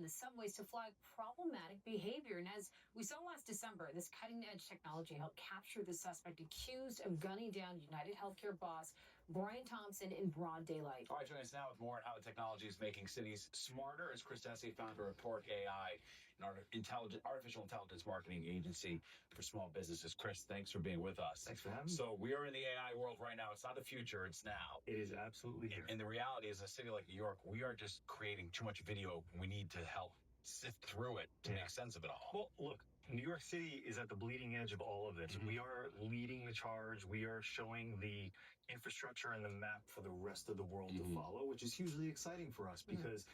the subways to flag problematic behavior. And as we saw last December, this cutting edge technology helped capture the suspect accused of gunning down United Healthcare boss Brian Thompson in broad daylight. All right, joining us now with more on how the technology is making cities smarter is Chris Desi, founder of Torque AI, an artificial intelligence marketing agency for small businesses. Chris, thanks for being with us. Thanks for having me. So we are in the AI world right now. It's not the future, it's now. It is absolutely here. And the reality is, a city like New York, we are just creating too much video. We need to help sift through it to make sense of it all. Well, look, New York City is at the bleeding edge of all of this. We are leading the charge. We are showing the infrastructure and the map for the rest of the world to follow, which is hugely exciting for us because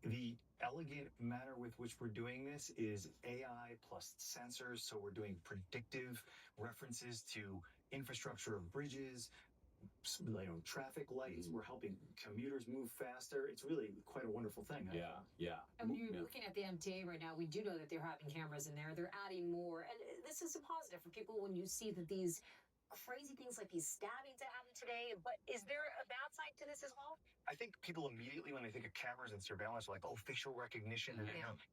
the elegant manner with which we're doing this is AI plus sensors. So we're doing predictive references to infrastructure of bridges, traffic lights. We're helping commuters move faster. It's really quite a wonderful thing. Yeah. And when you're looking at the MTA right now, we do know that they're having cameras in there. They're adding more. And this is a positive for people when you see that these crazy things like these stabbings that happened today. But is there a bad side to this as well? I think people immediately, when they think of cameras and surveillance, are like, oh, facial recognition. And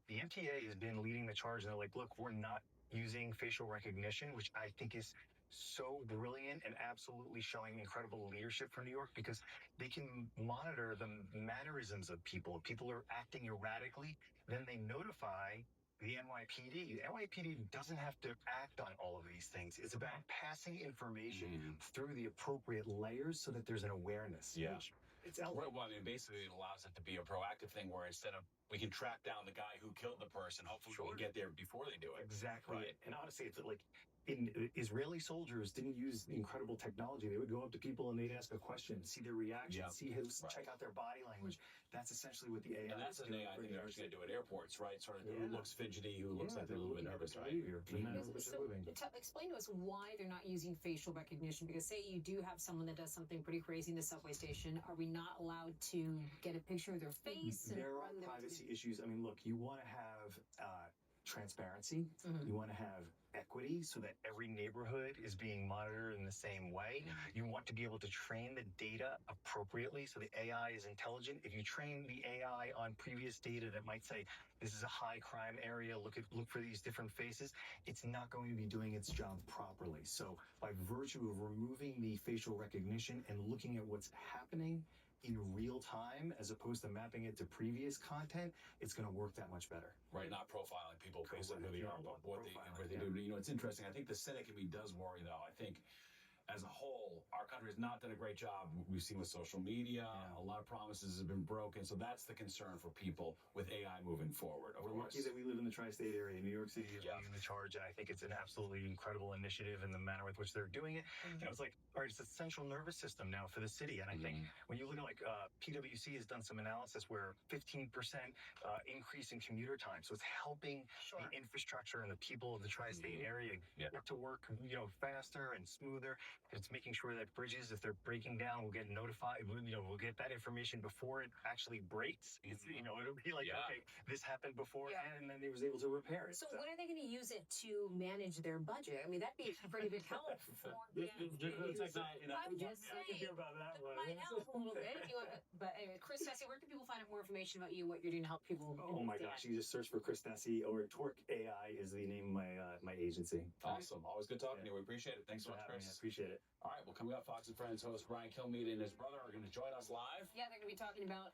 the MTA has been leading the charge. And they're like, look, we're not using facial recognition, which I think is so brilliant and absolutely showing incredible leadership for New York, because they can monitor the mannerisms of people. If people are acting erratically, then they notify the NYPD. The NYPD doesn't have to act on all of these things. It's about passing information through the appropriate layers so that there's an awareness. Yeah. It's Well, I mean, basically, it allows it to be a proactive thing where instead of we can track down the guy who killed the person, hopefully we can get there before they do it. Exactly. Right. And honestly, it's like Israeli soldiers didn't use incredible technology. They would go up to people and they'd ask a question, see their reaction, check out their body language. That's essentially what the AI and that's is an doing. AI thing they're actually going to do at airports, right? Sort of who looks fidgety, who looks like they're a little bit nervous, right? Explain to us why they're not using facial recognition. Because say you do have someone that does something pretty crazy in the subway station, are we not allowed to get a picture of their face? There are privacy issues. I mean, look, you want to have transparency. You want to have equity so that every neighborhood is being monitored in the same way. You want to be able to train the data appropriately so the AI is intelligent. If you train the AI on previous data that might say this is a high crime area, look for these different faces, it's not going to be doing its job properly. So by virtue of removing the facial recognition and looking at what's happening in real time, as opposed to mapping it to previous content, it's going to work that much better. Right, not profiling people based on who they are, but what they do. You know, it's interesting. I think the cynic in me does worry, though. I think as a whole, our country has not done a great job. We've seen with social media, a lot of promises have been broken. So that's the concern for people with AI moving forward. We're lucky that we live in the tri-state area. New York City is leading the charge, and I think it's an absolutely incredible initiative in the manner with which they're doing it. You know, it's like, all right, it's the central nervous system now for the city. And I think when you look at PwC has done some analysis where 15% increase in commuter time. So it's helping the infrastructure and the people of the tri-state area get to work, faster and smoother. It's making sure that bridges, if they're breaking down, will get notified. We'll get that information before it actually breaks. It'll be like, okay, this happened beforehand, and then they was able to repair it. So when are they going to use it to manage their budget? I mean, that'd be a pretty big help for the I'm just saying, about that one. might help a little bit. But anyway, Chris Desi, where can people find out more information about you, what you're doing to help people? Oh my gosh, you just search for Chris Desi, or Torque AI is the name of my agency. Awesome. Always good talking to you. We appreciate it. Thanks so much, Chris. I appreciate it. All right, well, coming up, Fox and Friends host Brian Kilmeade and his brother are going to join us live. Yeah, they're going to be talking about